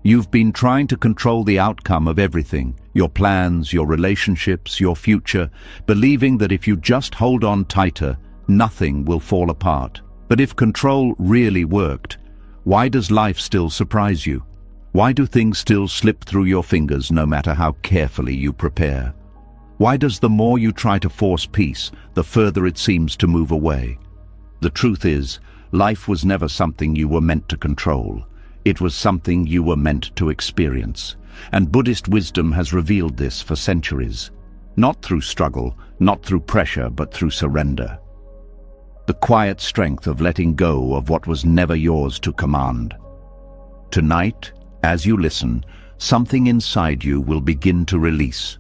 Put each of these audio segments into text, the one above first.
You've been trying to control the outcome of everything, your plans, your relationships, your future, believing that if you just hold on tighter, nothing will fall apart. But if control really worked, why does life still surprise you? Why do things still slip through your fingers no matter how carefully you prepare? Why does the more you try to force peace, the further it seems to move away? The truth is, life was never something you were meant to control. It was something you were meant to experience. And Buddhist wisdom has revealed this for centuries. Not through struggle, not through pressure, but through surrender. The quiet strength of letting go of what was never yours to command. Tonight, as you listen, something inside you will begin to release.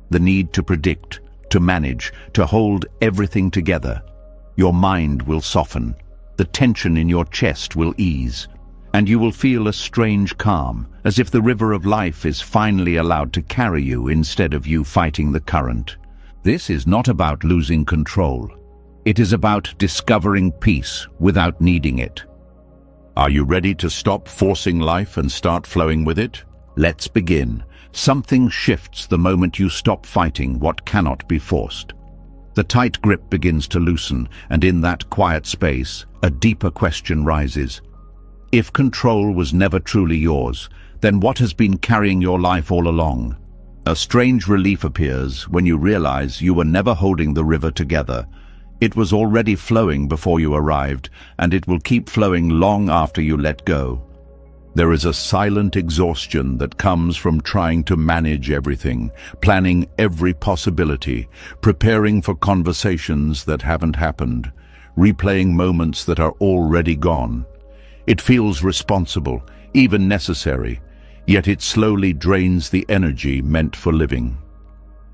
The need to predict, to manage, to hold everything together. Your mind will soften. The tension in your chest will ease. And you will feel a strange calm, as if the river of life is finally allowed to carry you instead of you fighting the current. This is not about losing control. It is about discovering peace without needing it. Are you ready to stop forcing life and start flowing with it? Let's begin. Something shifts the moment you stop fighting what cannot be forced. The tight grip begins to loosen, and in that quiet space, a deeper question rises. If control was never truly yours, then what has been carrying your life all along? A strange relief appears when you realize you were never holding the river together. It was already flowing before you arrived, and it will keep flowing long after you let go. There is a silent exhaustion that comes from trying to manage everything, planning every possibility, preparing for conversations that haven't happened, replaying moments that are already gone. It feels responsible, even necessary, yet it slowly drains the energy meant for living.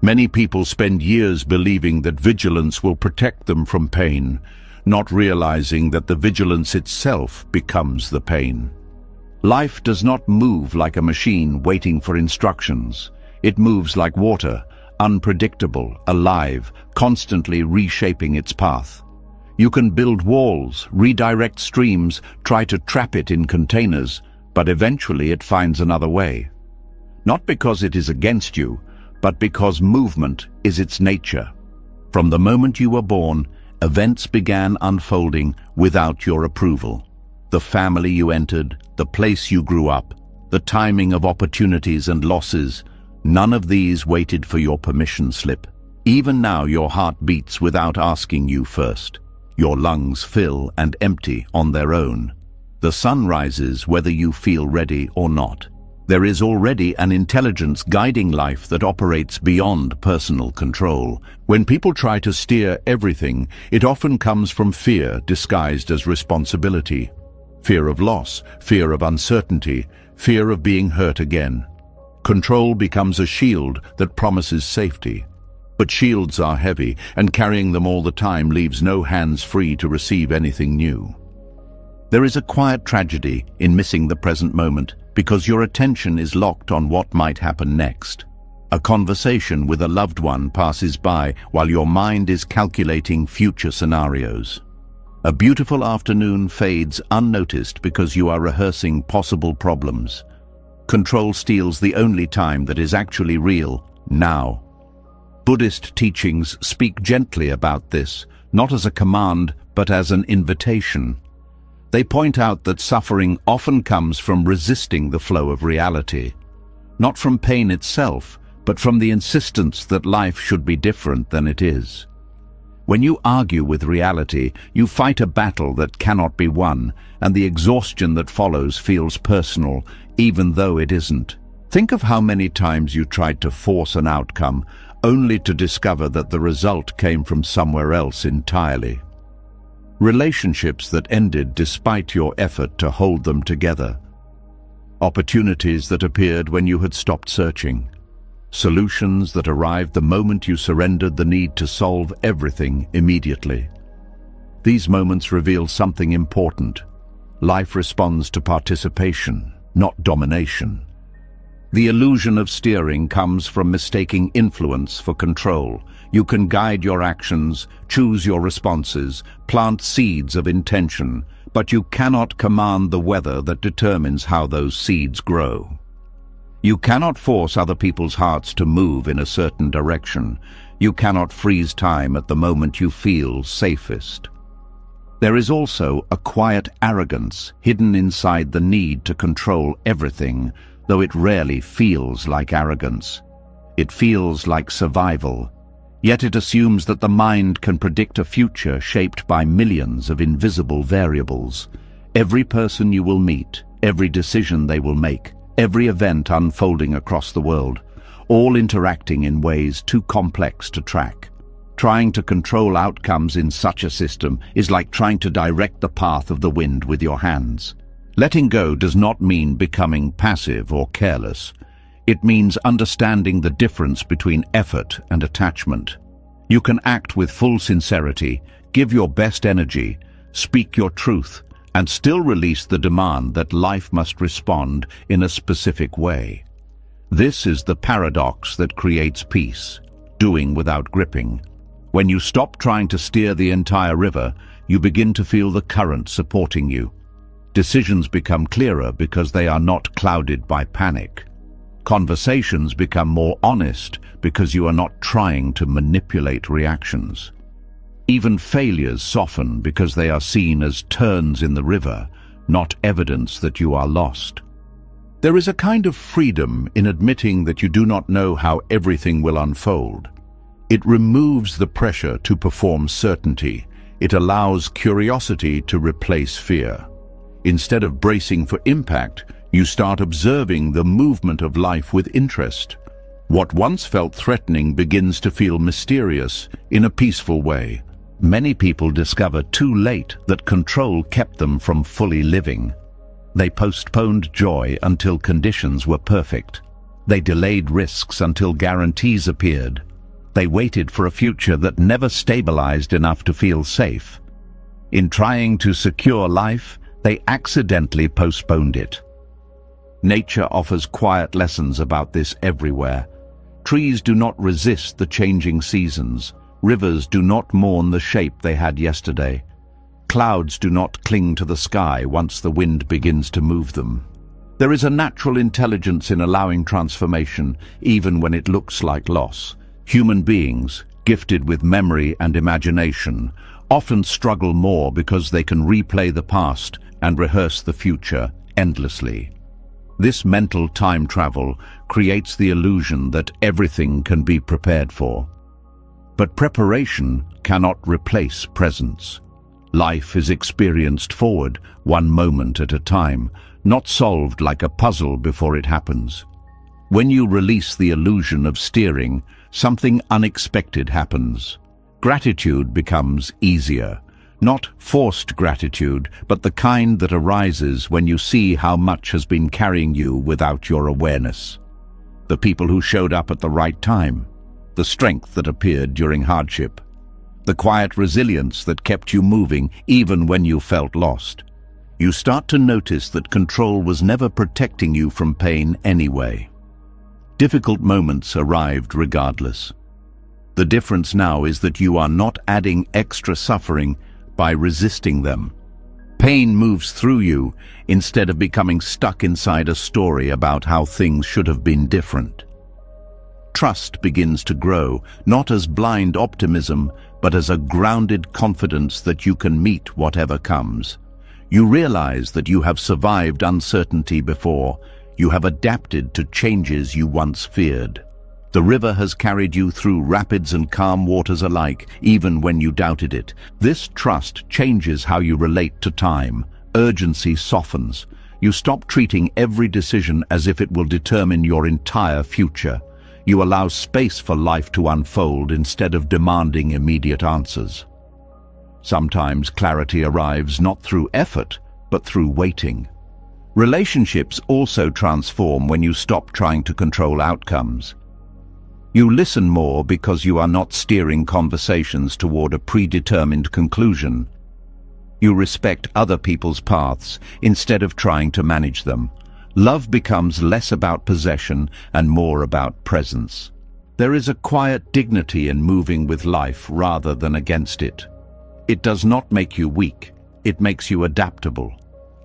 Many people spend years believing that vigilance will protect them from pain, not realizing that the vigilance itself becomes the pain. Life does not move like a machine waiting for instructions. It moves like water, unpredictable, alive, constantly reshaping its path. You can build walls, redirect streams, try to trap it in containers, but eventually it finds another way. Not because it is against you, but because movement is its nature. From the moment you were born, events began unfolding without your approval. The family you entered, the place you grew up, the timing of opportunities and losses, none of these waited for your permission slip. Even now your heart beats without asking you first. Your lungs fill and empty on their own. The sun rises whether you feel ready or not. There is already an intelligence guiding life that operates beyond personal control. When people try to steer everything, it often comes from fear disguised as responsibility. Fear of loss, fear of uncertainty, fear of being hurt again. Control becomes a shield that promises safety. But shields are heavy, and carrying them all the time leaves no hands free to receive anything new. There is a quiet tragedy in missing the present moment because your attention is locked on what might happen next. A conversation with a loved one passes by while your mind is calculating future scenarios. A beautiful afternoon fades unnoticed because you are rehearsing possible problems. Control steals the only time that is actually real, now. Buddhist teachings speak gently about this, not as a command, but as an invitation. They point out that suffering often comes from resisting the flow of reality, not from pain itself, but from the insistence that life should be different than it is. When you argue with reality, you fight a battle that cannot be won, and the exhaustion that follows feels personal, even though it isn't. Think of how many times you tried to force an outcome, only to discover that the result came from somewhere else entirely. Relationships that ended despite your effort to hold them together. Opportunities that appeared when you had stopped searching. Solutions that arrived the moment you surrendered the need to solve everything immediately. These moments reveal something important. Life responds to participation, not domination. The illusion of steering comes from mistaking influence for control. You can guide your actions, choose your responses, plant seeds of intention, but you cannot command the weather that determines how those seeds grow. You cannot force other people's hearts to move in a certain direction. You cannot freeze time at the moment you feel safest. There is also a quiet arrogance hidden inside the need to control everything, though it rarely feels like arrogance. It feels like survival, yet it assumes that the mind can predict a future shaped by millions of invisible variables. Every person you will meet, every decision they will make, every event unfolding across the world, all interacting in ways too complex to track. Trying to control outcomes in such a system is like trying to direct the path of the wind with your hands. Letting go does not mean becoming passive or careless. It means understanding the difference between effort and attachment. You can act with full sincerity, give your best energy, speak your truth, and still release the demand that life must respond in a specific way. This is the paradox that creates peace, doing without gripping. When you stop trying to steer the entire river, you begin to feel the current supporting you. Decisions become clearer because they are not clouded by panic. Conversations become more honest because you are not trying to manipulate reactions. Even failures soften because they are seen as turns in the river, not evidence that you are lost. There is a kind of freedom in admitting that you do not know how everything will unfold. It removes the pressure to perform certainty. It allows curiosity to replace fear. Instead of bracing for impact, you start observing the movement of life with interest. What once felt threatening begins to feel mysterious in a peaceful way. Many people discover too late that control kept them from fully living. They postponed joy until conditions were perfect. They delayed risks until guarantees appeared. They waited for a future that never stabilized enough to feel safe. In trying to secure life, they accidentally postponed it. Nature offers quiet lessons about this everywhere. Trees do not resist the changing seasons. Rivers do not mourn the shape they had yesterday. Clouds do not cling to the sky once the wind begins to move them. There is a natural intelligence in allowing transformation, even when it looks like loss. Human beings, gifted with memory and imagination, often struggle more because they can replay the past and rehearse the future endlessly. This mental time travel creates the illusion that everything can be prepared for. But preparation cannot replace presence. Life is experienced forward, one moment at a time, not solved like a puzzle before it happens. When you release the illusion of steering, something unexpected happens. Gratitude becomes easier. Not forced gratitude, but the kind that arises when you see how much has been carrying you without your awareness. The people who showed up at the right time, the strength that appeared during hardship, the quiet resilience that kept you moving even when you felt lost. You start to notice that control was never protecting you from pain anyway. Difficult moments arrived regardless. The difference now is that you are not adding extra suffering by resisting them. Pain moves through you instead of becoming stuck inside a story about how things should have been different. Trust begins to grow, not as blind optimism, but as a grounded confidence that you can meet whatever comes. You realize that you have survived uncertainty before. You have adapted to changes you once feared. The river has carried you through rapids and calm waters alike, even when you doubted it. This trust changes how you relate to time. Urgency softens. You stop treating every decision as if it will determine your entire future. You allow space for life to unfold instead of demanding immediate answers. Sometimes clarity arrives not through effort, but through waiting. Relationships also transform when you stop trying to control outcomes. You listen more because you are not steering conversations toward a predetermined conclusion. You respect other people's paths instead of trying to manage them. Love becomes less about possession and more about presence. There is a quiet dignity in moving with life rather than against it. It does not make you weak. it makes you adaptable.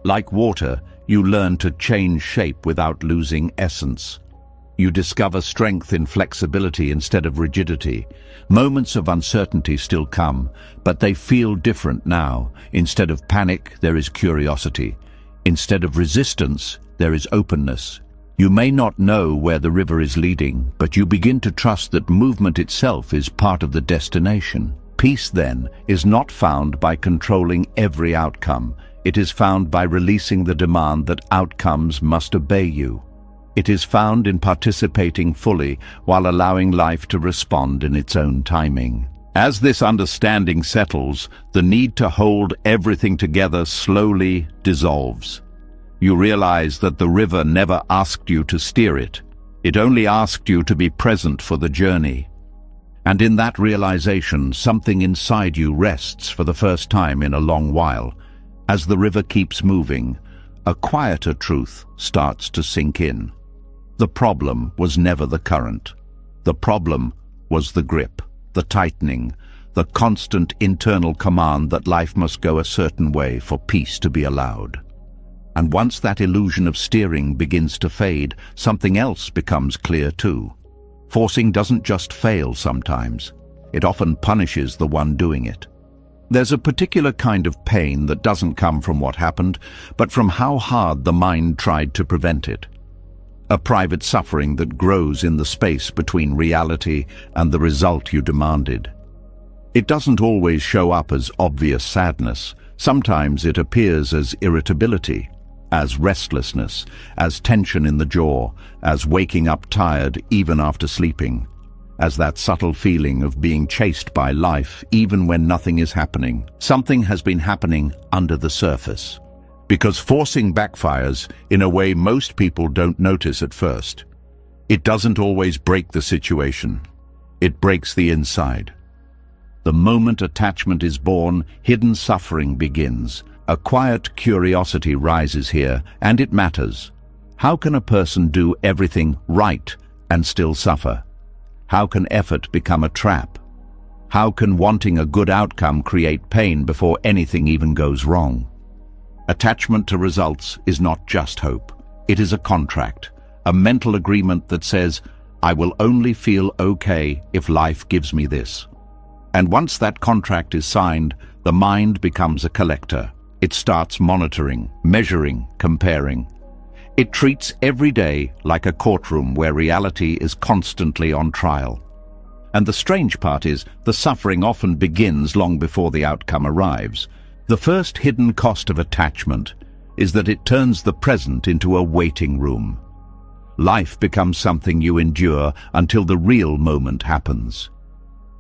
Like water, you learn to change shape without losing essence. You discover strength in flexibility instead of rigidity. Moments of uncertainty still come, but they feel different now. Instead of panic, there is curiosity. Instead of resistance, there is openness. You may not know where the river is leading, but you begin to trust that movement itself is part of the destination. Peace, then, is not found by controlling every outcome. It is found by releasing the demand that outcomes must obey you. It is found in participating fully while allowing life to respond in its own timing. As this understanding settles, the need to hold everything together slowly dissolves. You realize that the river never asked you to steer it. It only asked you to be present for the journey. And in that realization, something inside you rests for the first time in a long while. As the river keeps moving, a quieter truth starts to sink in. The problem was never the current. The problem was the grip, the tightening, the constant internal command that life must go a certain way for peace to be allowed. And once that illusion of steering begins to fade, something else becomes clear too. Forcing doesn't just fail sometimes. It often punishes the one doing it. There's a particular kind of pain that doesn't come from what happened, but from how hard the mind tried to prevent it. A private suffering that grows in the space between reality and the result you demanded. It doesn't always show up as obvious sadness. Sometimes it appears as irritability, as restlessness, as tension in the jaw, as waking up tired even after sleeping, as that subtle feeling of being chased by life even when nothing is happening. Something has been happening under the surface. Because forcing backfires in a way most people don't notice at first. It doesn't always break the situation. It breaks the inside. The moment attachment is born, hidden suffering begins. A quiet curiosity rises here, and it matters. How can a person do everything right and still suffer? How can effort become a trap? How can wanting a good outcome create pain before anything even goes wrong? Attachment to results is not just hope. It is a contract, a mental agreement that says, I will only feel okay if life gives me this. And once that contract is signed, the mind becomes a collector. It starts monitoring, measuring, comparing. It treats every day like a courtroom where reality is constantly on trial. And the strange part is, the suffering often begins long before the outcome arrives. The first hidden cost of attachment is that it turns the present into a waiting room. Life becomes something you endure until the real moment happens.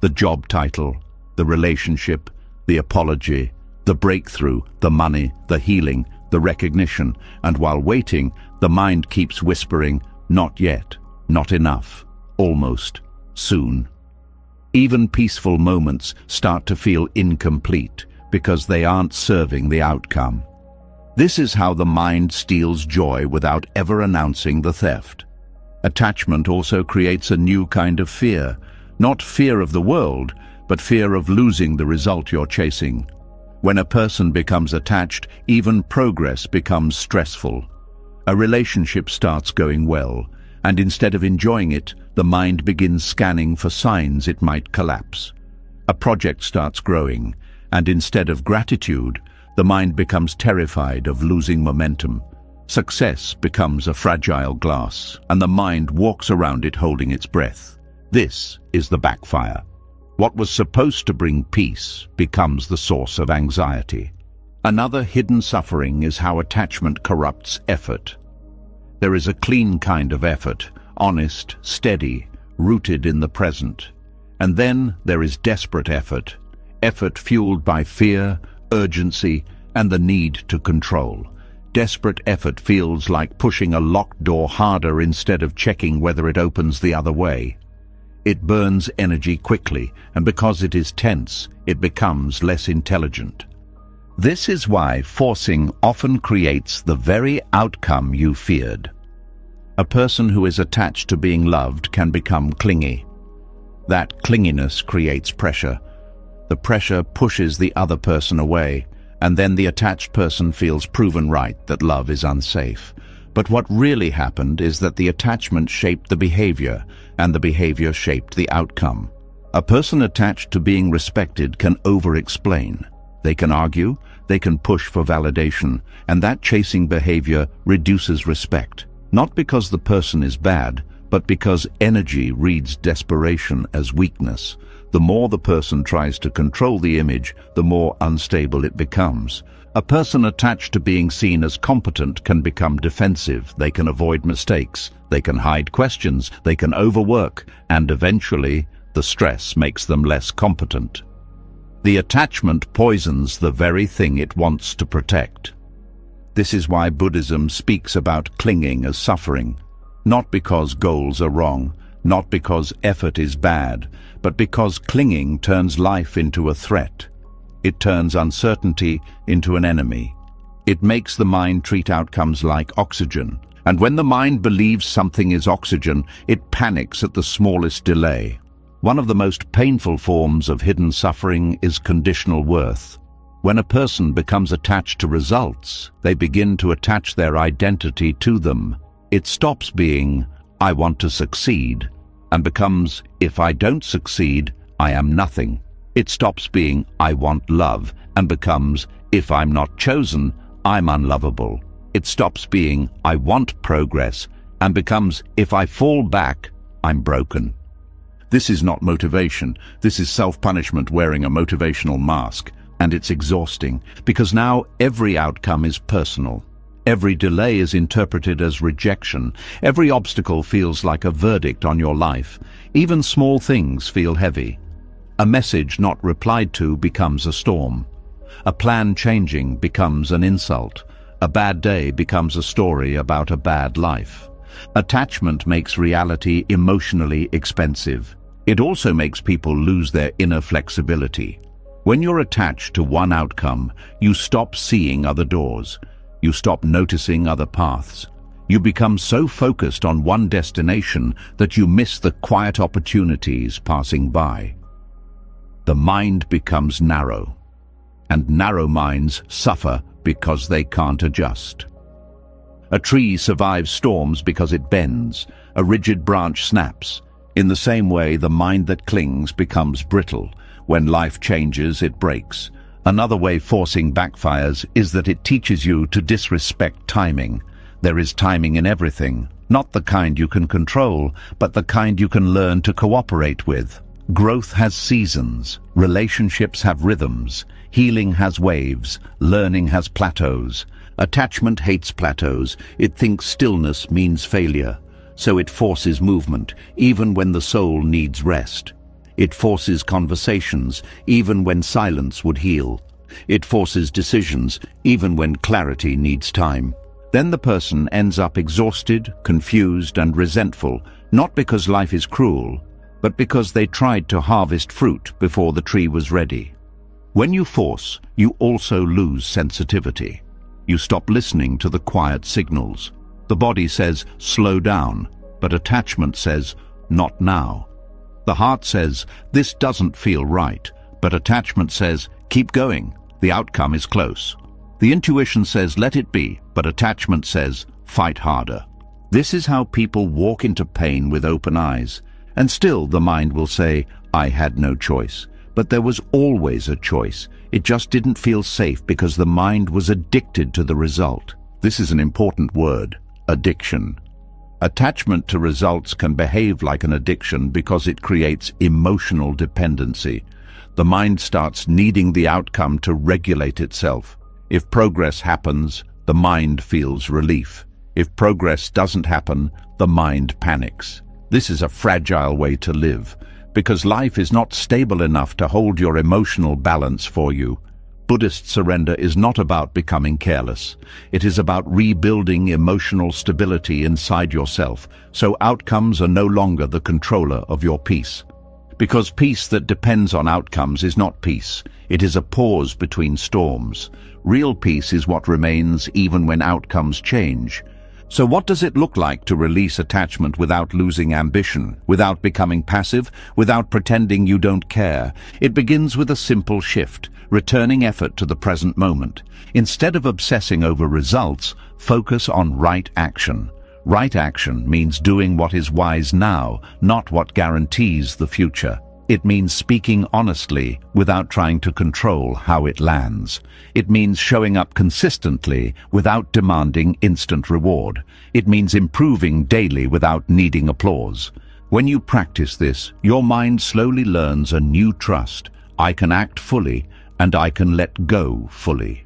The job title, the relationship, the apology, the breakthrough, the money, the healing, the recognition, and while waiting, the mind keeps whispering, not yet, not enough, almost, soon. Even peaceful moments start to feel incomplete because they aren't serving the outcome. This is how the mind steals joy without ever announcing the theft. Attachment also creates a new kind of fear, not fear of the world, but fear of losing the result you're chasing. When a person becomes attached, even progress becomes stressful. A relationship starts going well, and instead of enjoying it, the mind begins scanning for signs it might collapse. A project starts growing, and instead of gratitude, the mind becomes terrified of losing momentum. Success becomes a fragile glass, and the mind walks around it holding its breath. This is the backfire. What was supposed to bring peace becomes the source of anxiety. Another hidden suffering is how attachment corrupts effort. There is a clean kind of effort, honest, steady, rooted in the present. And then there is desperate effort, effort fueled by fear, urgency, and the need to control. Desperate effort feels like pushing a locked door harder instead of checking whether it opens the other way. It burns energy quickly, and because it is tense, it becomes less intelligent. This is why forcing often creates the very outcome you feared. A person who is attached to being loved can become clingy. That clinginess creates pressure. The pressure pushes the other person away, And then the attached person feels proven right that love is unsafe. But what really happened is that the attachment shaped the behavior, and the behavior shaped the outcome. A person attached to being respected can over-explain. They can argue, they can push for validation, and that chasing behavior reduces respect. Not because the person is bad, but because energy reads desperation as weakness. The more the person tries to control the image, the more unstable it becomes. A person attached to being seen as competent can become defensive. They can avoid mistakes, they can hide questions, they can overwork, and eventually, the stress makes them less competent. The attachment poisons the very thing it wants to protect. This is why Buddhism speaks about clinging as suffering. Not because goals are wrong, not because effort is bad, but because clinging turns life into a threat. It turns uncertainty into an enemy. It makes the mind treat outcomes like oxygen. And when the mind believes something is oxygen, it panics at the smallest delay. One of the most painful forms of hidden suffering is conditional worth. When a person becomes attached to results, they begin to attach their identity to them. It stops being, I want to succeed, and becomes, if I don't succeed, I am nothing. It stops being, I want love, and becomes, if I'm not chosen, I'm unlovable. It stops being, I want progress, and becomes, if I fall back, I'm broken. This is not motivation. This is self-punishment wearing a motivational mask, and it's exhausting, because now every outcome is personal. Every delay is interpreted as rejection. Every obstacle feels like a verdict on your life. Even small things feel heavy. A message not replied to becomes a storm. A plan changing becomes an insult. A bad day becomes a story about a bad life. Attachment makes reality emotionally expensive. It also makes people lose their inner flexibility. When you're attached to one outcome, you stop seeing other doors. You stop noticing other paths. You become so focused on one destination that you miss the quiet opportunities passing by. The mind becomes narrow, and narrow minds suffer because they can't adjust. A tree survives storms because it bends. A rigid branch snaps. In the same way, the mind that clings becomes brittle. When life changes, it breaks. Another way forcing backfires is that it teaches you to disrespect timing. There is timing in everything, not the kind you can control, but the kind you can learn to cooperate with. Growth has seasons, relationships have rhythms, healing has waves, learning has plateaus. Attachment hates plateaus. It thinks stillness means failure. So it forces movement, even when the soul needs rest. It forces conversations, even when silence would heal. It forces decisions, even when clarity needs time. Then the person ends up exhausted, confused, and resentful, not because life is cruel, but because they tried to harvest fruit before the tree was ready. When you force, you also lose sensitivity. You stop listening to the quiet signals. The body says, slow down, but attachment says, not now. The heart says, this doesn't feel right, but attachment says, keep going, the outcome is close. The intuition says, let it be, but attachment says, fight harder. This is how people walk into pain with open eyes. And still the mind will say, I had no choice. But there was always a choice. It just didn't feel safe because the mind was addicted to the result. This is an important word, addiction. Attachment to results can behave like an addiction because it creates emotional dependency. The mind starts needing the outcome to regulate itself. If progress happens, the mind feels relief. If progress doesn't happen, the mind panics. This is a fragile way to live, because life is not stable enough to hold your emotional balance for you. Buddhist surrender is not about becoming careless. It is about rebuilding emotional stability inside yourself, so outcomes are no longer the controller of your peace. Because peace that depends on outcomes is not peace. It is a pause between storms. Real peace is what remains even when outcomes change. So what does it look like to release attachment without losing ambition, without becoming passive, without pretending you don't care? It begins with a simple shift, returning effort to the present moment. Instead of obsessing over results, focus on right action. Right action means doing what is wise now, not what guarantees the future. It means speaking honestly without trying to control how it lands. It means showing up consistently without demanding instant reward. It means improving daily without needing applause. When you practice this, your mind slowly learns a new trust. I can act fully, and I can let go fully.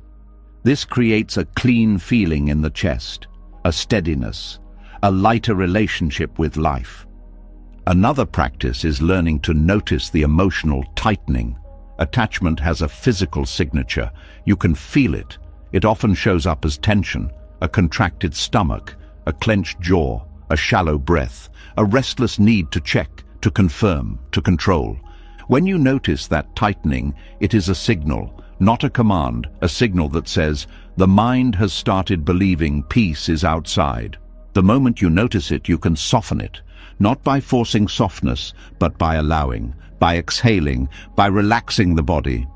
This creates a clean feeling in the chest, a steadiness, a lighter relationship with life. Another practice is learning to notice the emotional tightening. Attachment has a physical signature. You can feel it. It often shows up as tension, a contracted stomach, a clenched jaw, a shallow breath, a restless need to check, to confirm, to control. When you notice that tightening, it is a signal, not a command, a signal that says, the mind has started believing peace is outside. The moment you notice it, you can soften it. Not by forcing softness, but by allowing, by exhaling, by relaxing the body,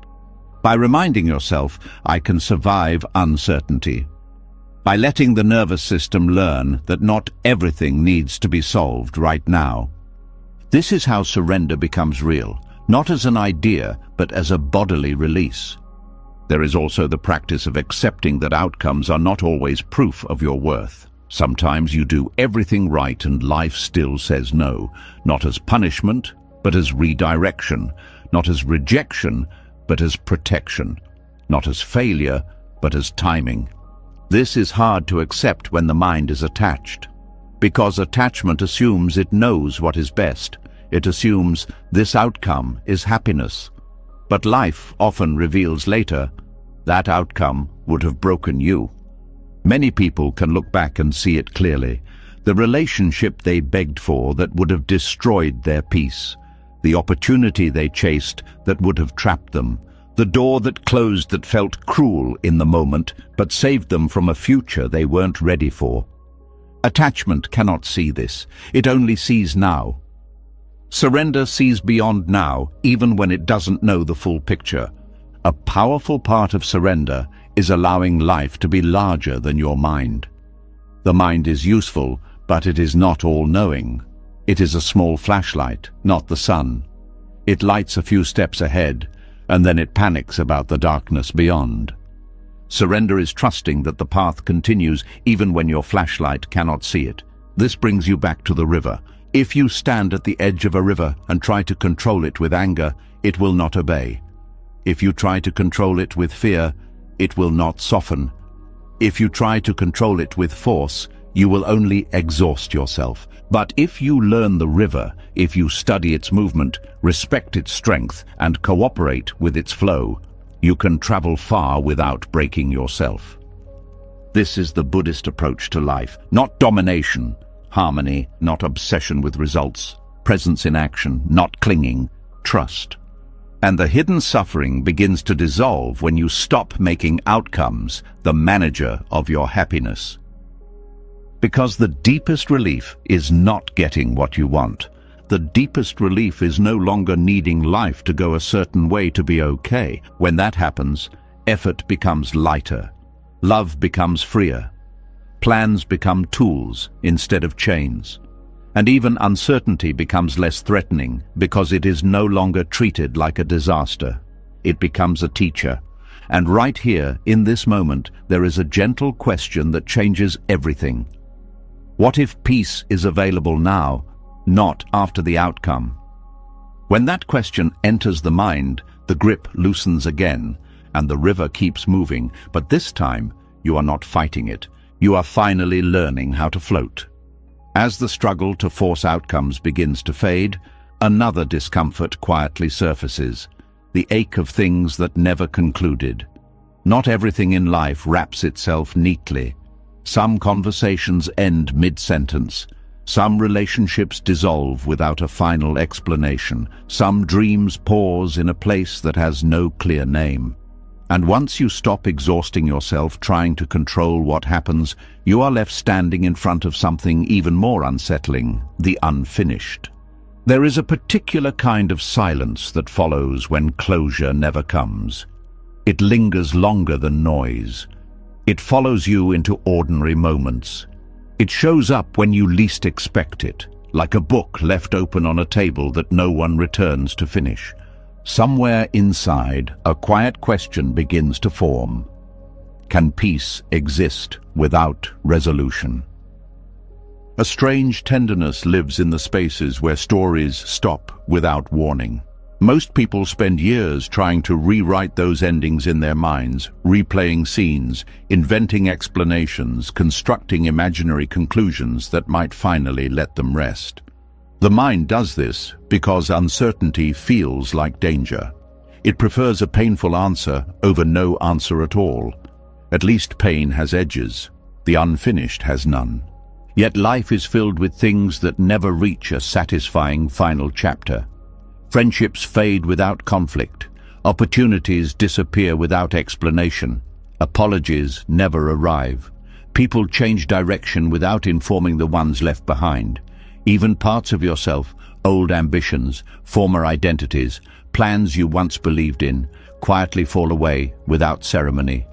by reminding yourself, I can survive uncertainty, by letting the nervous system learn that not everything needs to be solved right now. This is how surrender becomes real, not as an idea, but as a bodily release. There is also the practice of accepting that outcomes are not always proof of your worth. Sometimes you do everything right and life still says no, not as punishment, but as redirection, not as rejection, but as protection, not as failure, but as timing. This is hard to accept when the mind is attached, because attachment assumes it knows what is best. It assumes this outcome is happiness. But life often reveals later that outcome would have broken you. Many people can look back and see it clearly. The relationship they begged for that would have destroyed their peace. The opportunity they chased that would have trapped them. The door that closed that felt cruel in the moment, but saved them from a future they weren't ready for. Attachment cannot see this. It only sees now. Surrender sees beyond now, even when it doesn't know the full picture. A powerful part of surrender is allowing life to be larger than your mind. The mind is useful, but it is not all-knowing. It is a small flashlight, not the sun. It lights a few steps ahead, and then it panics about the darkness beyond. Surrender is trusting that the path continues even when your flashlight cannot see it. This brings you back to the river. If you stand at the edge of a river and try to control it with anger, it will not obey. If you try to control it with fear, it will not soften. If you try to control it with force, you will only exhaust yourself. But if you learn the river, if you study its movement, respect its strength, and cooperate with its flow, you can travel far without breaking yourself. This is the Buddhist approach to life, not domination, harmony, not obsession with results, presence in action, not clinging, trust. And the hidden suffering begins to dissolve when you stop making outcomes the manager of your happiness. Because the deepest relief is not getting what you want. The deepest relief is no longer needing life to go a certain way to be okay. When that happens, effort becomes lighter. Love becomes freer. Plans become tools instead of chains. And even uncertainty becomes less threatening because it is no longer treated like a disaster. It becomes a teacher. And right here, in this moment, there is a gentle question that changes everything. What if peace is available now, not after the outcome? When that question enters the mind, the grip loosens again, and the river keeps moving, but this time you are not fighting it. You are finally learning how to float. As the struggle to force outcomes begins to fade, another discomfort quietly surfaces, the ache of things that never concluded. Not everything in life wraps itself neatly. Some conversations end mid-sentence. Some relationships dissolve without a final explanation. Some dreams pause in a place that has no clear name. And once you stop exhausting yourself trying to control what happens, you are left standing in front of something even more unsettling, the unfinished. There is a particular kind of silence that follows when closure never comes. It lingers longer than noise. It follows you into ordinary moments. It shows up when you least expect it, like a book left open on a table that no one returns to finish. Somewhere inside, a quiet question begins to form. Can peace exist without resolution? A strange tenderness lives in the spaces where stories stop without warning. Most people spend years trying to rewrite those endings in their minds, replaying scenes, inventing explanations, constructing imaginary conclusions that might finally let them rest. The mind does this because uncertainty feels like danger. It prefers a painful answer over no answer at all. At least pain has edges. The unfinished has none. Yet life is filled with things that never reach a satisfying final chapter. Friendships fade without conflict. Opportunities disappear without explanation. Apologies never arrive. People change direction without informing the ones left behind. Even parts of yourself, old ambitions, former identities, plans you once believed in, quietly fall away without ceremony.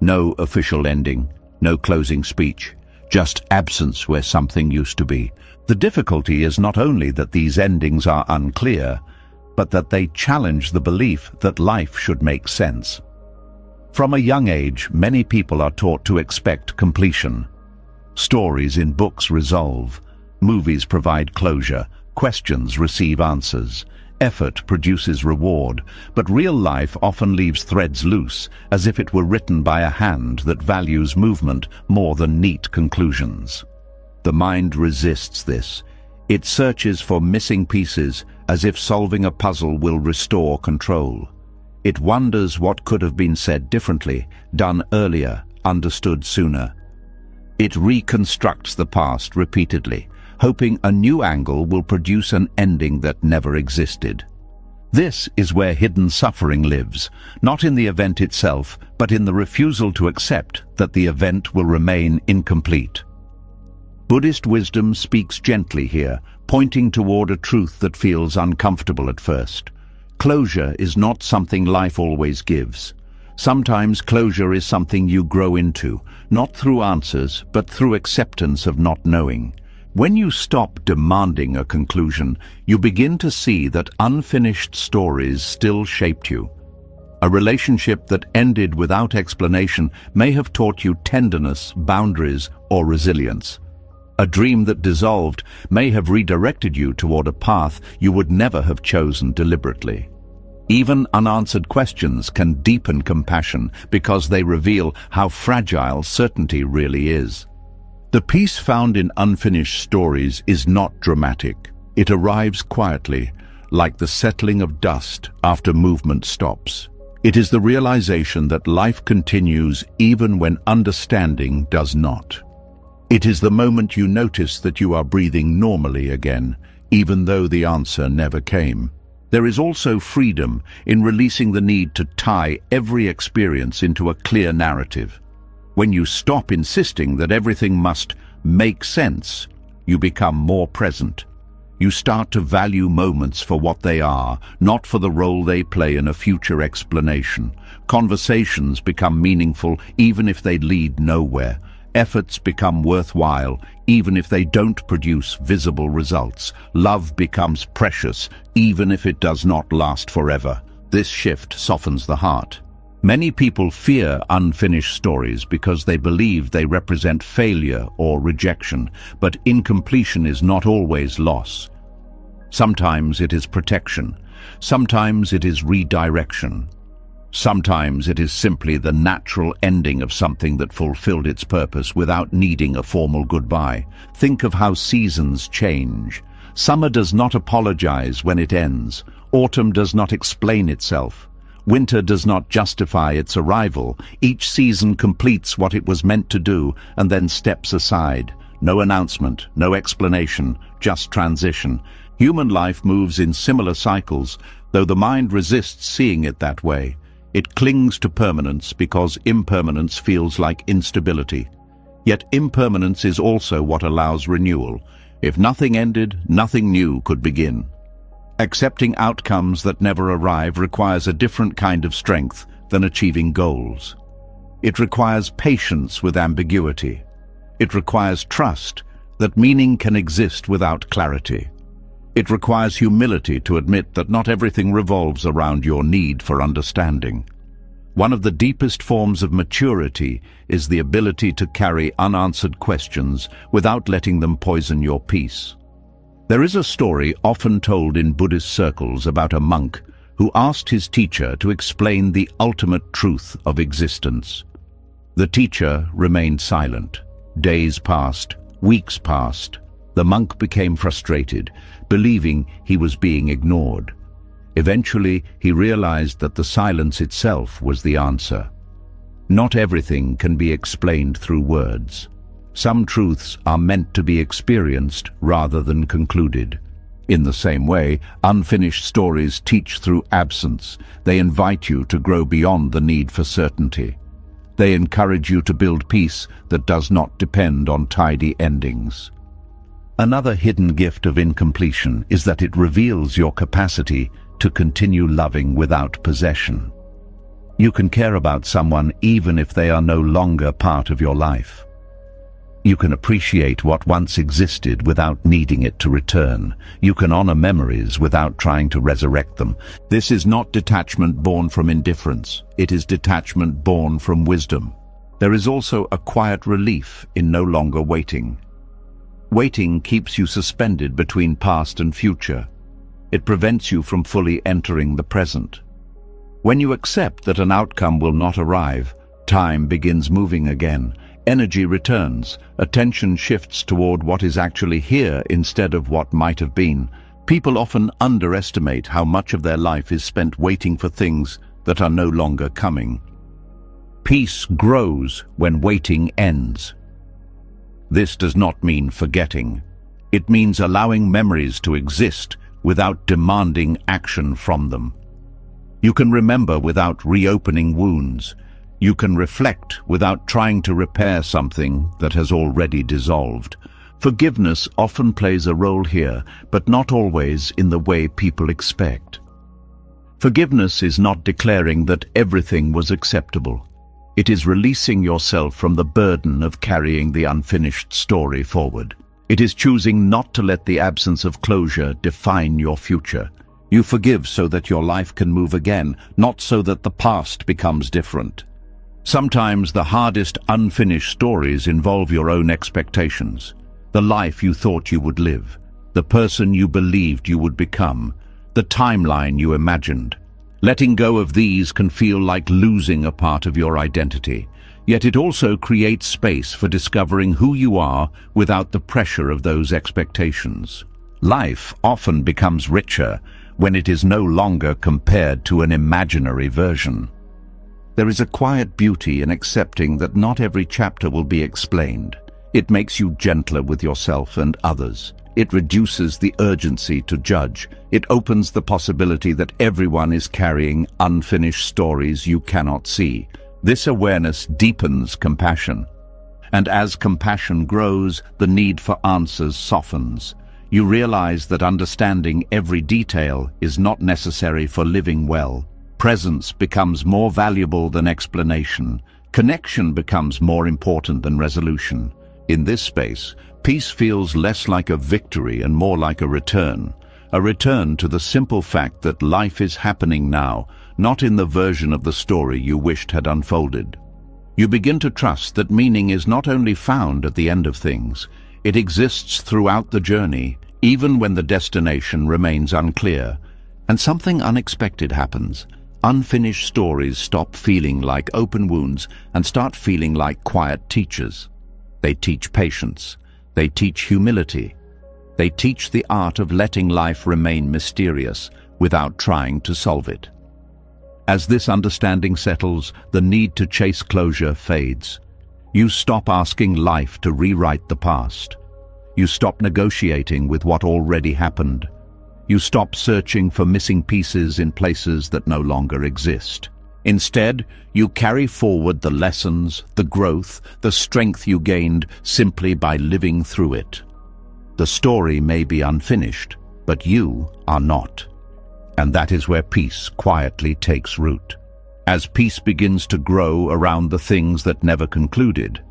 No official ending, no closing speech, just absence where something used to be. The difficulty is not only that these endings are unclear, but that they challenge the belief that life should make sense. From a young age, many people are taught to expect completion. Stories in books resolve. Movies provide closure, questions receive answers, effort produces reward, but real life often leaves threads loose, as if it were written by a hand that values movement more than neat conclusions. The mind resists this. It searches for missing pieces, as if solving a puzzle will restore control. It wonders what could have been said differently, done earlier, understood sooner. It reconstructs the past repeatedly, hoping a new angle will produce an ending that never existed. This is where hidden suffering lives, not in the event itself, but in the refusal to accept that the event will remain incomplete. Buddhist wisdom speaks gently here, pointing toward a truth that feels uncomfortable at first. Closure is not something life always gives. Sometimes closure is something you grow into, not through answers, but through acceptance of not knowing. When you stop demanding a conclusion, you begin to see that unfinished stories still shaped you. A relationship that ended without explanation may have taught you tenderness, boundaries, or resilience. A dream that dissolved may have redirected you toward a path you would never have chosen deliberately. Even unanswered questions can deepen compassion because they reveal how fragile certainty really is. The peace found in unfinished stories is not dramatic. It arrives quietly, like the settling of dust after movement stops. It is the realization that life continues even when understanding does not. It is the moment you notice that you are breathing normally again, even though the answer never came. There is also freedom in releasing the need to tie every experience into a clear narrative. When you stop insisting that everything must make sense, you become more present. You start to value moments for what they are, not for the role they play in a future explanation. Conversations become meaningful even if they lead nowhere. Efforts become worthwhile even if they don't produce visible results. Love becomes precious even if it does not last forever. This shift softens the heart. Many people fear unfinished stories because they believe they represent failure or rejection, but incompletion is not always loss. Sometimes it is protection. Sometimes it is redirection. Sometimes it is simply the natural ending of something that fulfilled its purpose without needing a formal goodbye. Think of how seasons change. Summer does not apologize when it ends. Autumn does not explain itself. Winter does not justify its arrival. Each season completes what it was meant to do and then steps aside. No announcement, no explanation, just transition. Human life moves in similar cycles, though the mind resists seeing it that way. It clings to permanence because impermanence feels like instability. Yet impermanence is also what allows renewal. If nothing ended, nothing new could begin. Accepting outcomes that never arrive requires a different kind of strength than achieving goals. It requires patience with ambiguity. It requires trust that meaning can exist without clarity. It requires humility to admit that not everything revolves around your need for understanding. One of the deepest forms of maturity is the ability to carry unanswered questions without letting them poison your peace. There is a story often told in Buddhist circles about a monk who asked his teacher to explain the ultimate truth of existence. The teacher remained silent. Days passed, weeks passed. The monk became frustrated, believing he was being ignored. Eventually, he realized that the silence itself was the answer. Not everything can be explained through words. Some truths are meant to be experienced rather than concluded. In the same way, unfinished stories teach through absence. They invite you to grow beyond the need for certainty. They encourage you to build peace that does not depend on tidy endings. Another hidden gift of incompletion is that it reveals your capacity to continue loving without possession. You can care about someone even if they are no longer part of your life. You can appreciate what once existed without needing it to return. You can honor memories without trying to resurrect them. This is not detachment born from indifference. It is detachment born from wisdom. There is also a quiet relief in no longer waiting. Waiting keeps you suspended between past and future. It prevents you from fully entering the present. When you accept that an outcome will not arrive, time begins moving again. Energy returns. Attention shifts toward what is actually here instead of what might have been. People often underestimate how much of their life is spent waiting for things that are no longer coming. Peace grows when waiting ends. This does not mean forgetting. It means allowing memories to exist without demanding action from them. You can remember without reopening wounds. You can reflect without trying to repair something that has already dissolved. Forgiveness often plays a role here, but not always in the way people expect. Forgiveness is not declaring that everything was acceptable. It is releasing yourself from the burden of carrying the unfinished story forward. It is choosing not to let the absence of closure define your future. You forgive so that your life can move again, not so that the past becomes different. Sometimes the hardest unfinished stories involve your own expectations. The life you thought you would live, the person you believed you would become, the timeline you imagined. Letting go of these can feel like losing a part of your identity, yet it also creates space for discovering who you are without the pressure of those expectations. Life often becomes richer when it is no longer compared to an imaginary version. There is a quiet beauty in accepting that not every chapter will be explained. It makes you gentler with yourself and others. It reduces the urgency to judge. It opens the possibility that everyone is carrying unfinished stories you cannot see. This awareness deepens compassion. And as compassion grows, the need for answers softens. You realize that understanding every detail is not necessary for living well. Presence becomes more valuable than explanation. Connection becomes more important than resolution. In this space, peace feels less like a victory and more like a return to the simple fact that life is happening now, not in the version of the story you wished had unfolded. You begin to trust that meaning is not only found at the end of things, it exists throughout the journey, even when the destination remains unclear. And something unexpected happens. Unfinished stories stop feeling like open wounds and start feeling like quiet teachers. They teach patience. They teach humility. They teach the art of letting life remain mysterious without trying to solve it. As this understanding settles, the need to chase closure fades. You stop asking life to rewrite the past. You stop negotiating with what already happened. You stop searching for missing pieces in places that no longer exist. Instead, you carry forward the lessons, the growth, the strength you gained simply by living through it. The story may be unfinished, but you are not. And that is where peace quietly takes root. As peace begins to grow around the things that never concluded,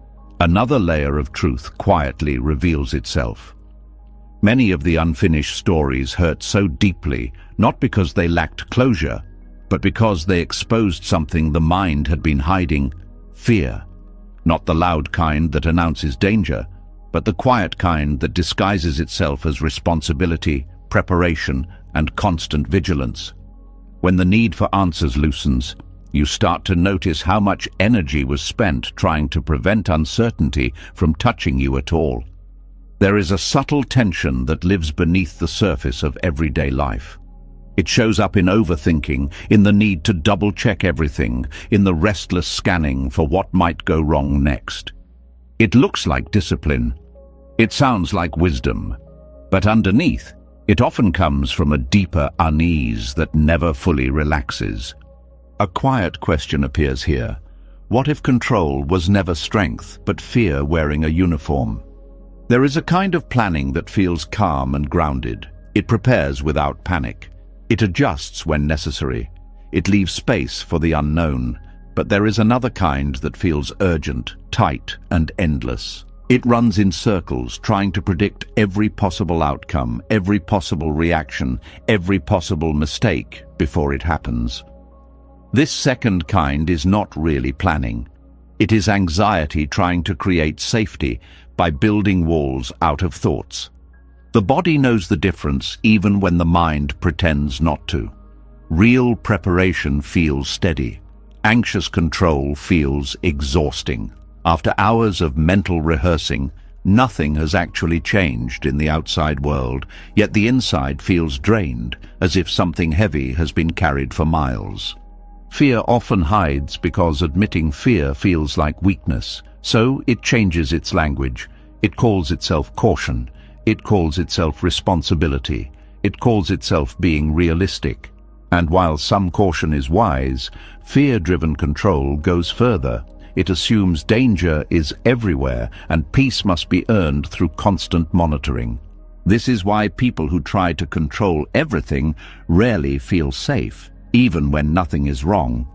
another layer of truth quietly reveals itself. Many of the unfinished stories hurt so deeply, not because they lacked closure, but because they exposed something the mind had been hiding: fear. Not the loud kind that announces danger, but the quiet kind that disguises itself as responsibility, preparation, and constant vigilance. When the need for answers loosens, you start to notice how much energy was spent trying to prevent uncertainty from touching you at all. There is a subtle tension that lives beneath the surface of everyday life. It shows up in overthinking, in the need to double-check everything, in the restless scanning for what might go wrong next. It looks like discipline. It sounds like wisdom. But underneath, it often comes from a deeper unease that never fully relaxes. A quiet question appears here. What if control was never strength, but fear wearing a uniform? There is a kind of planning that feels calm and grounded. It prepares without panic. It adjusts when necessary. It leaves space for the unknown. But there is another kind that feels urgent, tight, and endless. It runs in circles, trying to predict every possible outcome, every possible reaction, every possible mistake before it happens. This second kind is not really planning. It is anxiety trying to create safety by building walls out of thoughts. The body knows the difference even when the mind pretends not to. Real preparation feels steady. Anxious control feels exhausting. After hours of mental rehearsing, nothing has actually changed in the outside world, yet the inside feels drained, as if something heavy has been carried for miles. Fear often hides because admitting fear feels like weakness, so it changes its language. It calls itself caution. It calls itself responsibility. It calls itself being realistic. And while some caution is wise, fear-driven control goes further. It assumes danger is everywhere and peace must be earned through constant monitoring. This is why people who try to control everything rarely feel safe, even when nothing is wrong.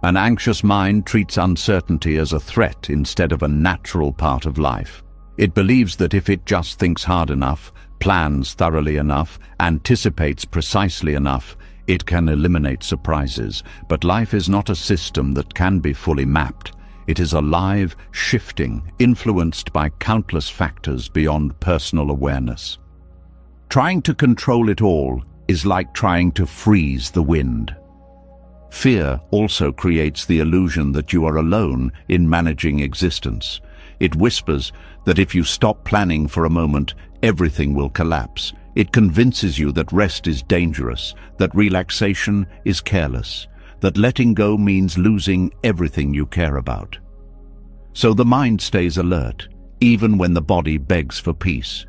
An anxious mind treats uncertainty as a threat instead of a natural part of life. It believes that if it just thinks hard enough, plans thoroughly enough, anticipates precisely enough, it can eliminate surprises. But life is not a system that can be fully mapped. It is alive, shifting, influenced by countless factors beyond personal awareness. Trying to control it all is like trying to freeze the wind. Fear also creates the illusion that you are alone in managing existence. It whispers that if you stop planning for a moment, everything will collapse. It convinces you that rest is dangerous, that relaxation is careless, that letting go means losing everything you care about. So the mind stays alert, even when the body begs for peace.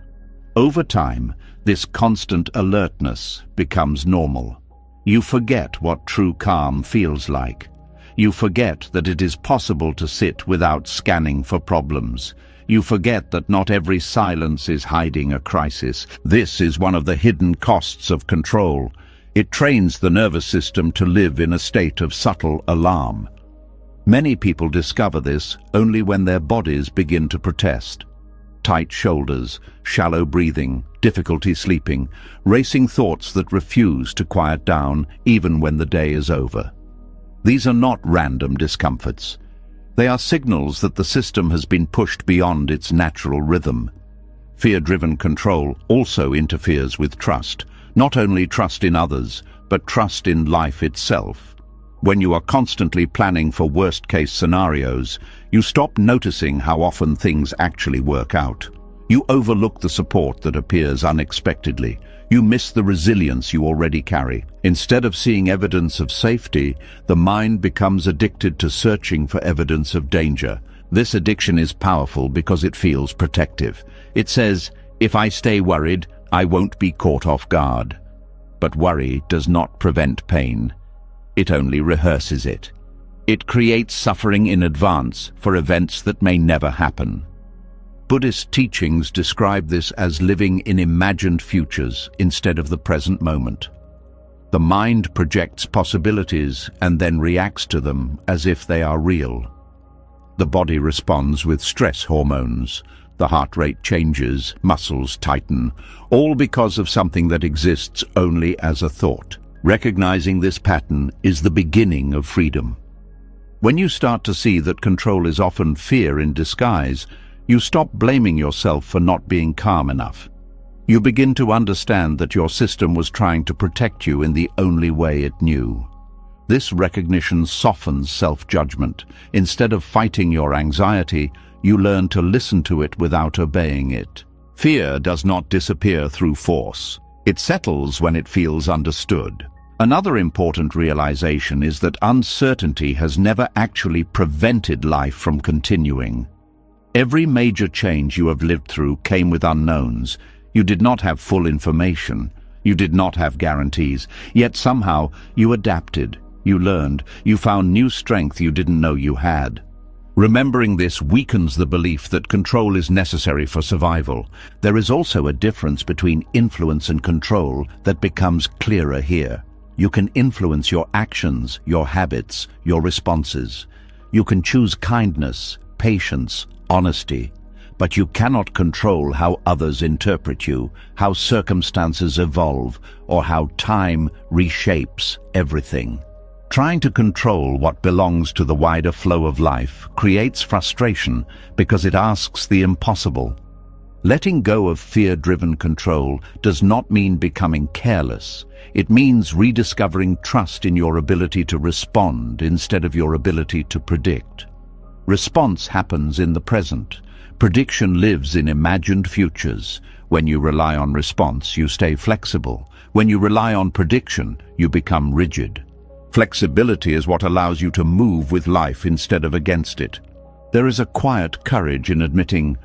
Over time, this constant alertness becomes normal. You forget what true calm feels like. You forget that it is possible to sit without scanning for problems. You forget that not every silence is hiding a crisis. This is one of the hidden costs of control. It trains the nervous system to live in a state of subtle alarm. Many people discover this only when their bodies begin to protest. Tight shoulders, shallow breathing, difficulty sleeping, racing thoughts that refuse to quiet down even when the day is over. These are not random discomforts. They are signals that the system has been pushed beyond its natural rhythm. Fear-driven control also interferes with trust, not only trust in others, but trust in life itself. When you are constantly planning for worst-case scenarios, you stop noticing how often things actually work out. You overlook the support that appears unexpectedly. You miss the resilience you already carry. Instead of seeing evidence of safety, the mind becomes addicted to searching for evidence of danger. This addiction is powerful because it feels protective. It says, if I stay worried, I won't be caught off guard. But worry does not prevent pain. It only rehearses it. It creates suffering in advance for events that may never happen. Buddhist teachings describe this as living in imagined futures instead of the present moment. The mind projects possibilities and then reacts to them as if they are real. The body responds with stress hormones. The heart rate changes, muscles tighten, all because of something that exists only as a thought. Recognizing this pattern is the beginning of freedom. When you start to see that control is often fear in disguise, you stop blaming yourself for not being calm enough. You begin to understand that your system was trying to protect you in the only way it knew. This recognition softens self-judgment. Instead of fighting your anxiety, you learn to listen to it without obeying it. Fear does not disappear through force. It settles when it feels understood. Another important realization is that uncertainty has never actually prevented life from continuing. Every major change you have lived through came with unknowns. You did not have full information. You did not have guarantees. Yet somehow you adapted, you learned, you found new strength you didn't know you had. Remembering this weakens the belief that control is necessary for survival. There is also a difference between influence and control that becomes clearer here. You can influence your actions, your habits, your responses. You can choose kindness, patience, honesty, but you cannot control how others interpret you, how circumstances evolve, or how time reshapes everything. Trying to control what belongs to the wider flow of life creates frustration because it asks the impossible. Letting go of fear-driven control does not mean becoming careless. It means rediscovering trust in your ability to respond instead of your ability to predict. Response happens in the present. Prediction lives in imagined futures. When you rely on response, you stay flexible. When you rely on prediction, you become rigid. Flexibility is what allows you to move with life instead of against it. There is a quiet courage in admitting,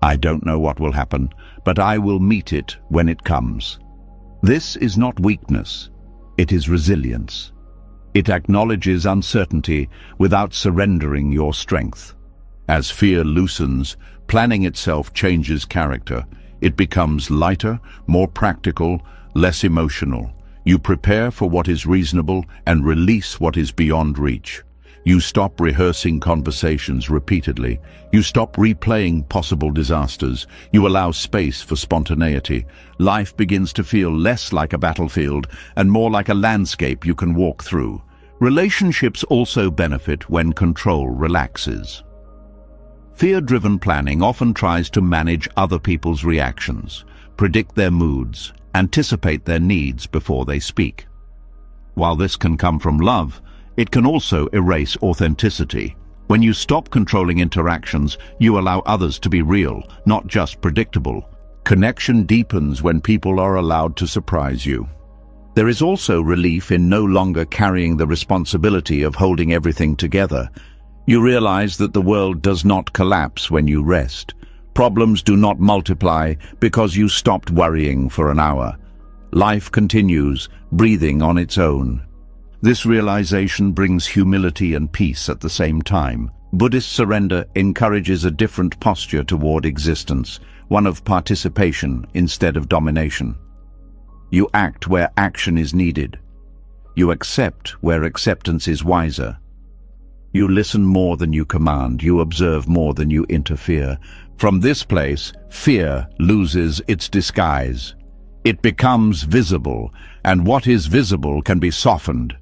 I don't know what will happen, but I will meet it when it comes. This is not weakness, it is resilience. It acknowledges uncertainty without surrendering your strength. As fear loosens, planning itself changes character. It becomes lighter, more practical, less emotional. You prepare for what is reasonable and release what is beyond reach. You stop rehearsing conversations repeatedly. You stop replaying possible disasters. You allow space for spontaneity. Life begins to feel less like a battlefield and more like a landscape you can walk through. Relationships also benefit when control relaxes. Fear-driven planning often tries to manage other people's reactions, predict their moods, anticipate their needs before they speak. While this can come from love, it can also erase authenticity. When you stop controlling interactions, you allow others to be real, not just predictable. Connection deepens when people are allowed to surprise you. There is also relief in no longer carrying the responsibility of holding everything together. You realize that the world does not collapse when you rest. Problems do not multiply because you stopped worrying for an hour. Life continues, breathing on its own. This realization brings humility and peace at the same time. Buddhist surrender encourages a different posture toward existence, one of participation instead of domination. You act where action is needed. You accept where acceptance is wiser. You listen more than you command. You observe more than you interfere. From this place, fear loses its disguise. It becomes visible, and what is visible can be softened.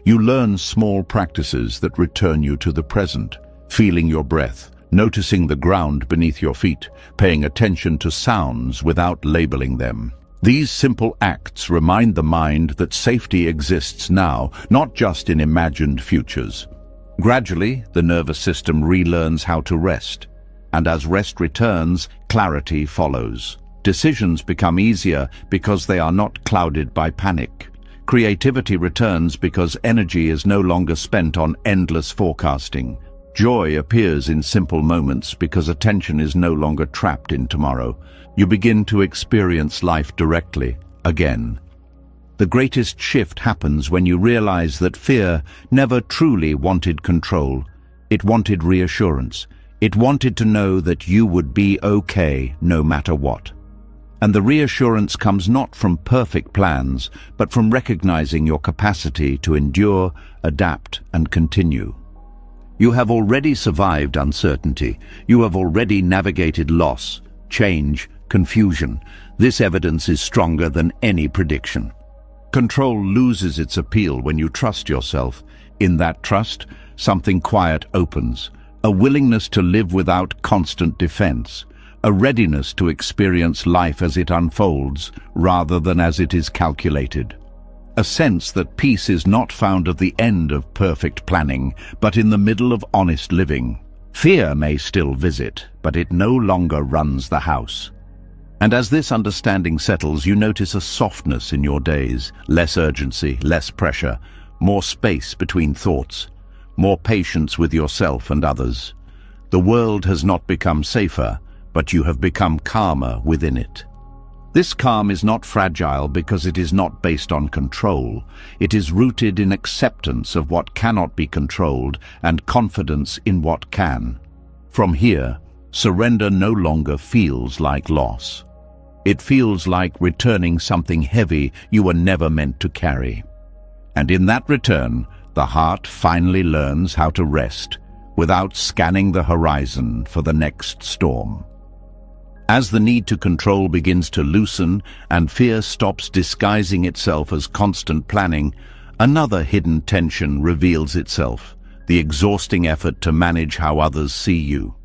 You learn small practices that return you to the present, feeling your breath, noticing the ground beneath your feet, paying attention to sounds without labeling them. These simple acts remind the mind that safety exists now, not just in imagined futures. Gradually, the nervous system relearns how to rest, and as rest returns, clarity follows. Decisions become easier because they are not clouded by panic. Creativity returns because energy is no longer spent on endless forecasting. Joy appears in simple moments because attention is no longer trapped in tomorrow. You begin to experience life directly, again. The greatest shift happens when you realize that fear never truly wanted control. It wanted reassurance. It wanted to know that you would be okay no matter what. And the reassurance comes not from perfect plans, but from recognizing your capacity to endure, adapt, and continue. You have already survived uncertainty. You have already navigated loss, change, confusion. This evidence is stronger than any prediction. Control loses its appeal when you trust yourself. In that trust, something quiet opens, a willingness to live without constant defense, a readiness to experience life as it unfolds rather than as it is calculated. A sense that peace is not found at the end of perfect planning, but in the middle of honest living. Fear may still visit, but it no longer runs the house. And as this understanding settles, you notice a softness in your days, less urgency, less pressure, more space between thoughts, more patience with yourself and others. The world has not become safer, but you have become calmer within it. This calm is not fragile because it is not based on control. It is rooted in acceptance of what cannot be controlled and confidence in what can. From here, surrender no longer feels like loss. It feels like returning something heavy you were never meant to carry. And in that return, the heart finally learns how to rest without scanning the horizon for the next storm. As the need to control begins to loosen and fear stops disguising itself as constant planning, another hidden tension reveals itself, the exhausting effort to manage how others see you.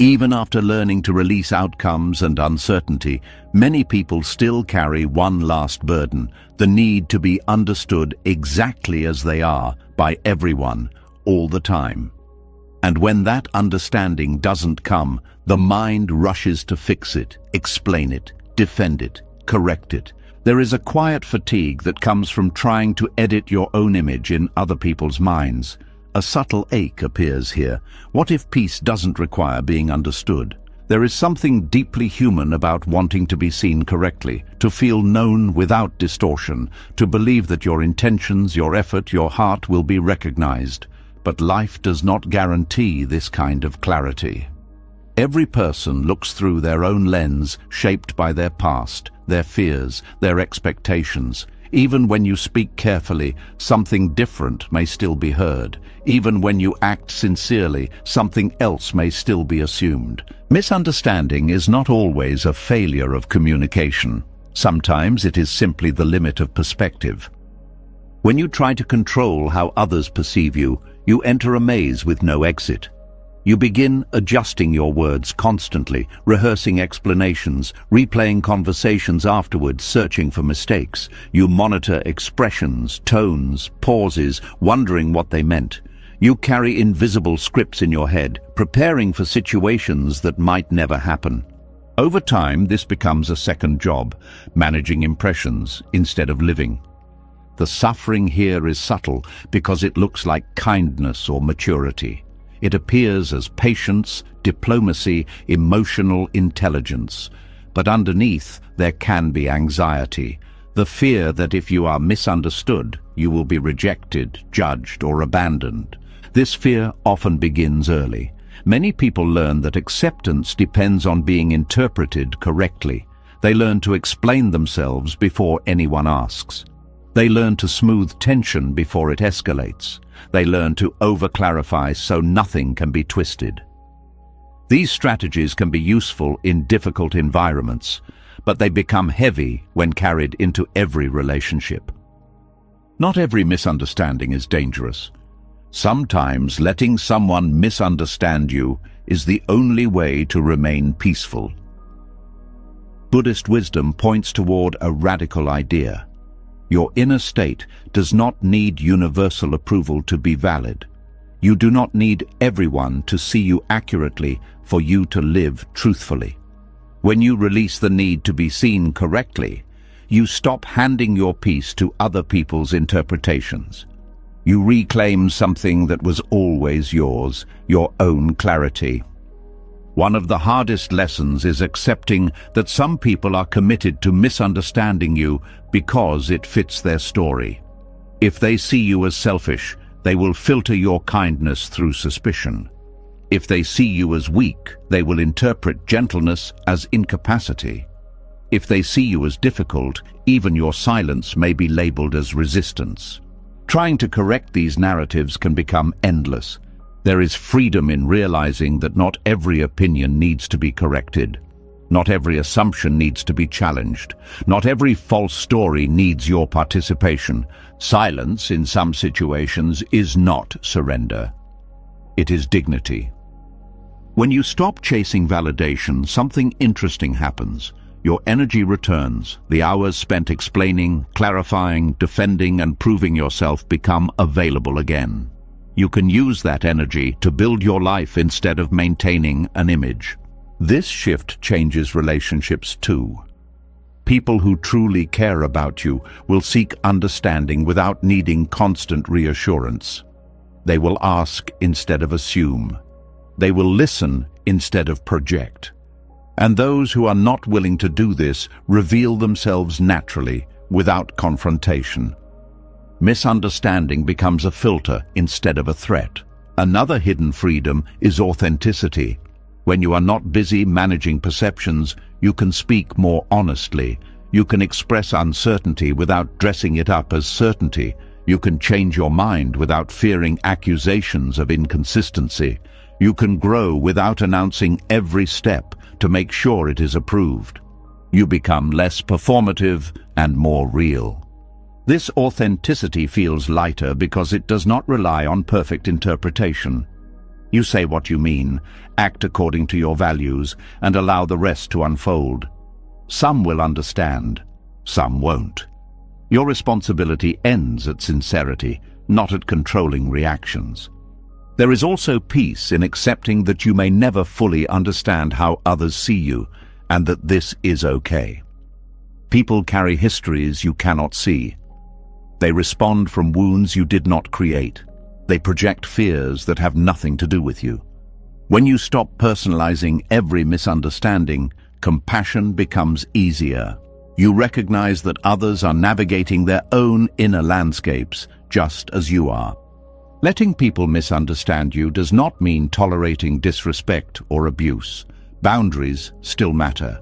Even after learning to release outcomes and uncertainty, many people still carry one last burden, the need to be understood exactly as they are by everyone, all the time. And when that understanding doesn't come, the mind rushes to fix it, explain it, defend it, correct it. There is a quiet fatigue that comes from trying to edit your own image in other people's minds. A subtle ache appears here. What if peace doesn't require being understood? There is something deeply human about wanting to be seen correctly, to feel known without distortion, to believe that your intentions, your effort, your heart will be recognized. But life does not guarantee this kind of clarity. Every person looks through their own lens, shaped by their past, their fears, their expectations. Even when you speak carefully, something different may still be heard. Even when you act sincerely, something else may still be assumed. Misunderstanding is not always a failure of communication. Sometimes it is simply the limit of perspective. When you try to control how others perceive you, you enter a maze with no exit. You begin adjusting your words constantly, rehearsing explanations, replaying conversations afterwards, searching for mistakes. You monitor expressions, tones, pauses, wondering what they meant. You carry invisible scripts in your head, preparing for situations that might never happen. Over time, this becomes a second job, managing impressions instead of living. The suffering here is subtle because it looks like kindness or maturity. It appears as patience, diplomacy, emotional intelligence. But underneath, there can be anxiety, the fear that if you are misunderstood, you will be rejected, judged, or abandoned. This fear often begins early. Many people learn that acceptance depends on being interpreted correctly. They learn to explain themselves before anyone asks. They learn to smooth tension before it escalates. They learn to over-clarify so nothing can be twisted. These strategies can be useful in difficult environments, but they become heavy when carried into every relationship. Not every misunderstanding is dangerous. Sometimes letting someone misunderstand you is the only way to remain peaceful. Buddhist wisdom points toward a radical idea. Your inner state does not need universal approval to be valid. You do not need everyone to see you accurately for you to live truthfully. When you release the need to be seen correctly, you stop handing your peace to other people's interpretations. You reclaim something that was always yours, your own clarity. One of the hardest lessons is accepting that some people are committed to misunderstanding you because it fits their story. If they see you as selfish, they will filter your kindness through suspicion. If they see you as weak, they will interpret gentleness as incapacity. If they see you as difficult, even your silence may be labeled as resistance. Trying to correct these narratives can become endless. There is freedom in realizing that not every opinion needs to be corrected. Not every assumption needs to be challenged. Not every false story needs your participation. Silence, in some situations, is not surrender. It is dignity. When you stop chasing validation, something interesting happens. Your energy returns. The hours spent explaining, clarifying, defending, and proving yourself become available again. You can use that energy to build your life instead of maintaining an image. This shift changes relationships too. People who truly care about you will seek understanding without needing constant reassurance. They will ask instead of assume. They will listen instead of project. And those who are not willing to do this reveal themselves naturally, without confrontation. Misunderstanding becomes a filter instead of a threat. Another hidden freedom is authenticity. When you are not busy managing perceptions, you can speak more honestly. You can express uncertainty without dressing it up as certainty. You can change your mind without fearing accusations of inconsistency. You can grow without announcing every step to make sure it is approved. You become less performative and more real. This authenticity feels lighter because it does not rely on perfect interpretation. You say what you mean, act according to your values, and allow the rest to unfold. Some will understand, some won't. Your responsibility ends at sincerity, not at controlling reactions. There is also peace in accepting that you may never fully understand how others see you, and that this is okay. People carry histories you cannot see. They respond from wounds you did not create. They project fears that have nothing to do with you. When you stop personalizing every misunderstanding, compassion becomes easier. You recognize that others are navigating their own inner landscapes, just as you are. Letting people misunderstand you does not mean tolerating disrespect or abuse. Boundaries still matter.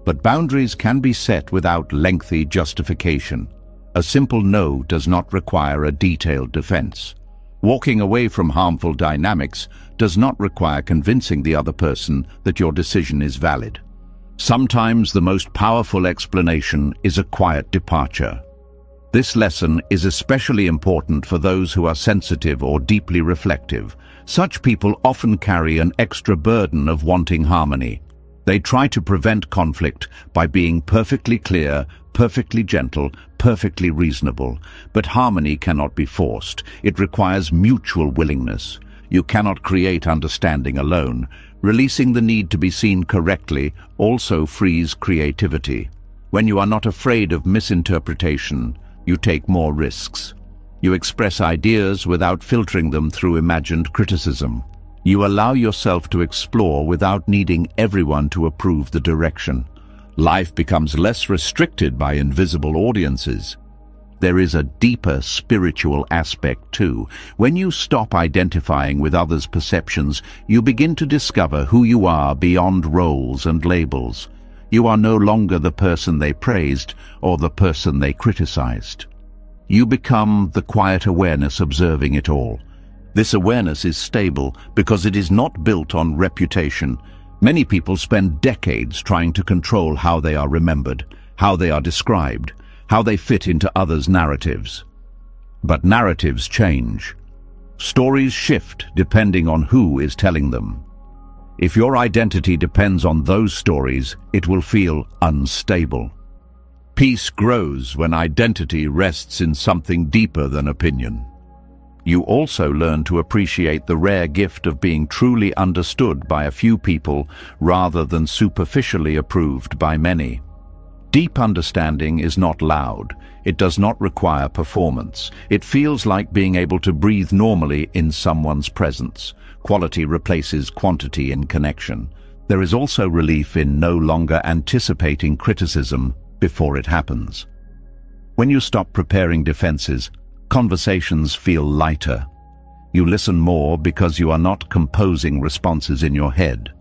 But boundaries can be set without lengthy justification. A simple no does not require a detailed defense. Walking away from harmful dynamics does not require convincing the other person that your decision is valid. Sometimes the most powerful explanation is a quiet departure. This lesson is especially important for those who are sensitive or deeply reflective. Such people often carry an extra burden of wanting harmony. They try to prevent conflict by being perfectly clear, perfectly gentle, perfectly reasonable. But harmony cannot be forced. It requires mutual willingness. You cannot create understanding alone. Releasing the need to be seen correctly also frees creativity. When you are not afraid of misinterpretation, you take more risks. You express ideas without filtering them through imagined criticism. You allow yourself to explore without needing everyone to approve the direction. Life becomes less restricted by invisible audiences. There is a deeper spiritual aspect too. When you stop identifying with others' perceptions, you begin to discover who you are beyond roles and labels. You are no longer the person they praised or the person they criticized. You become the quiet awareness observing it all. This awareness is stable because it is not built on reputation. Many people spend decades trying to control how they are remembered, how they are described, how they fit into others' narratives. But narratives change. Stories shift depending on who is telling them. If your identity depends on those stories, it will feel unstable. Peace grows when identity rests in something deeper than opinion. You also learn to appreciate the rare gift of being truly understood by a few people rather than superficially approved by many. Deep understanding is not loud. It does not require performance. It feels like being able to breathe normally in someone's presence. Quality replaces quantity in connection. There is also relief in no longer anticipating criticism before it happens. When you stop preparing defenses, conversations feel lighter. You listen more because you are not composing responses in your head.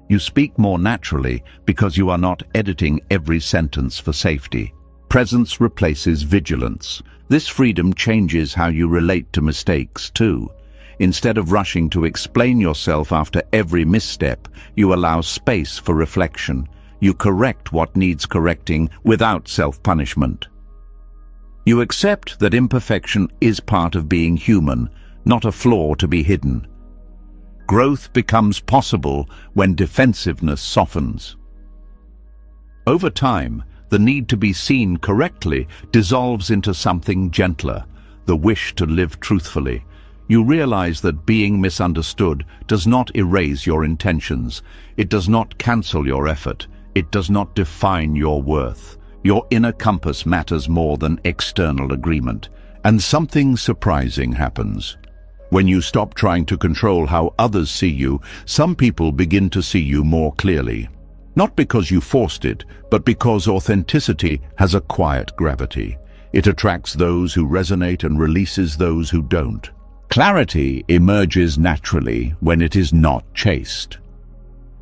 You speak more naturally because you are not editing every sentence for safety. Presence replaces vigilance. This freedom changes how you relate to mistakes too. Instead of rushing to explain yourself after every misstep, you allow space for reflection. You correct what needs correcting without self-punishment. You accept that imperfection is part of being human, not a flaw to be hidden. Growth becomes possible when defensiveness softens. Over time, the need to be seen correctly dissolves into something gentler, the wish to live truthfully. You realize that being misunderstood does not erase your intentions. It does not cancel your effort. It does not define your worth. Your inner compass matters more than external agreement. And something surprising happens. When you stop trying to control how others see you, some people begin to see you more clearly. Not because you forced it, but because authenticity has a quiet gravity. It attracts those who resonate and releases those who don't. Clarity emerges naturally when it is not chased.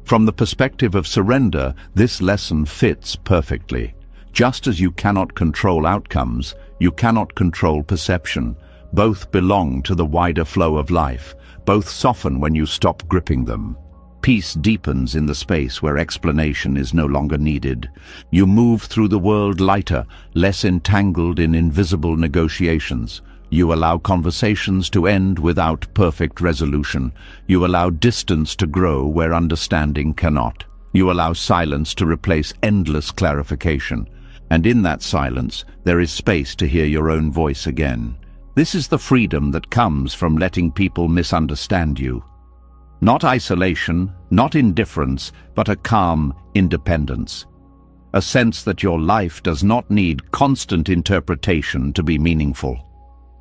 From the perspective of surrender, this lesson fits perfectly. Just as you cannot control outcomes, you cannot control perception. Both belong to the wider flow of life. Both soften when you stop gripping them. Peace deepens in the space where explanation is no longer needed. You move through the world lighter, less entangled in invisible negotiations. You allow conversations to end without perfect resolution. You allow distance to grow where understanding cannot. You allow silence to replace endless clarification. And in that silence, there is space to hear your own voice again. This is the freedom that comes from letting people misunderstand you. Not isolation, not indifference, but a calm independence. A sense that your life does not need constant interpretation to be meaningful.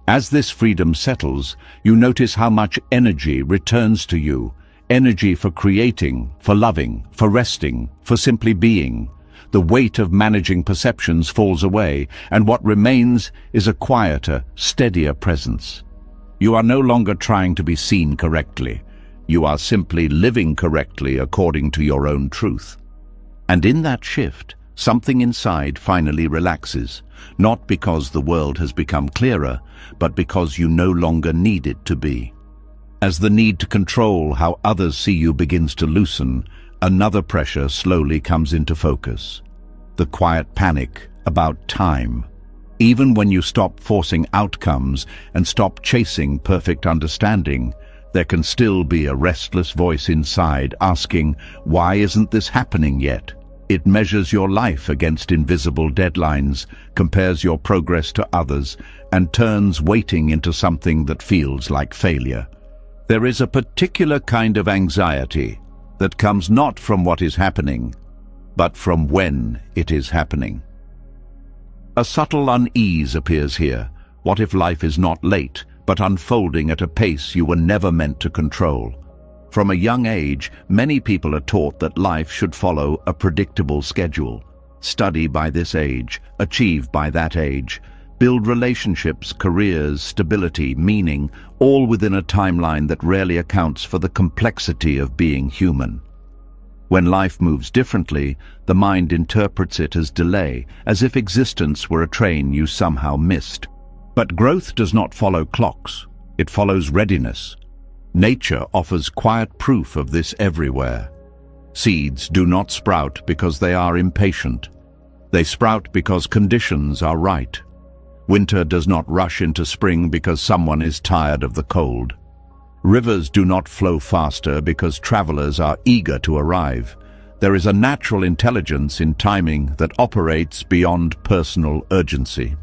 As this freedom settles, you notice how much energy returns to you. Energy for creating, for loving, for resting, for simply being. The weight of managing perceptions falls away, and what remains is a quieter, steadier presence. You are no longer trying to be seen correctly. You are simply living correctly according to your own truth. And in that shift, something inside finally relaxes, not because the world has become clearer, but because you no longer need it to be. As the need to control how others see you begins to loosen, another pressure slowly comes into focus. The quiet panic about time. Even when you stop forcing outcomes and stop chasing perfect understanding, there can still be a restless voice inside asking, why isn't this happening yet? It measures your life against invisible deadlines, compares your progress to others, and turns waiting into something that feels like failure. There is a particular kind of anxiety that comes not from what is happening, but from when it is happening. A subtle unease appears here. What if life is not late, but unfolding at a pace you were never meant to control? From a young age, many people are taught that life should follow a predictable schedule. Study by this age, achieve by that age, build relationships, careers, stability, meaning, all within a timeline that rarely accounts for the complexity of being human. When life moves differently, the mind interprets it as delay, as if existence were a train you somehow missed. But growth does not follow clocks. It follows readiness. Nature offers quiet proof of this everywhere. Seeds do not sprout because they are impatient. They sprout because conditions are right. Winter does not rush into spring because someone is tired of the cold. Rivers do not flow faster because travelers are eager to arrive. There is a natural intelligence in timing that operates beyond personal urgency.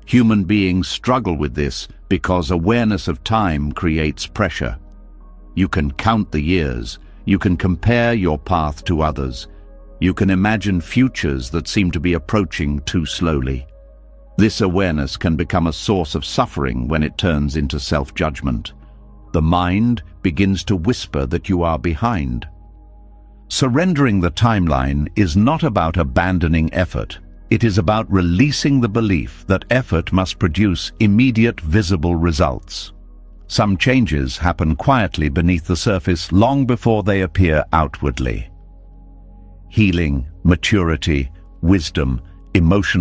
Human beings struggle with this because awareness of time creates pressure. You can count the years. You can compare your path to others. You can imagine futures that seem to be approaching too slowly. This awareness can become a source of suffering when it turns into self-judgment. The mind begins to whisper that you are behind. Surrendering the timeline is not about abandoning effort. It is about releasing the belief that effort must produce immediate visible results. Some changes happen quietly beneath the surface long before they appear outwardly. Healing, maturity, wisdom, emotional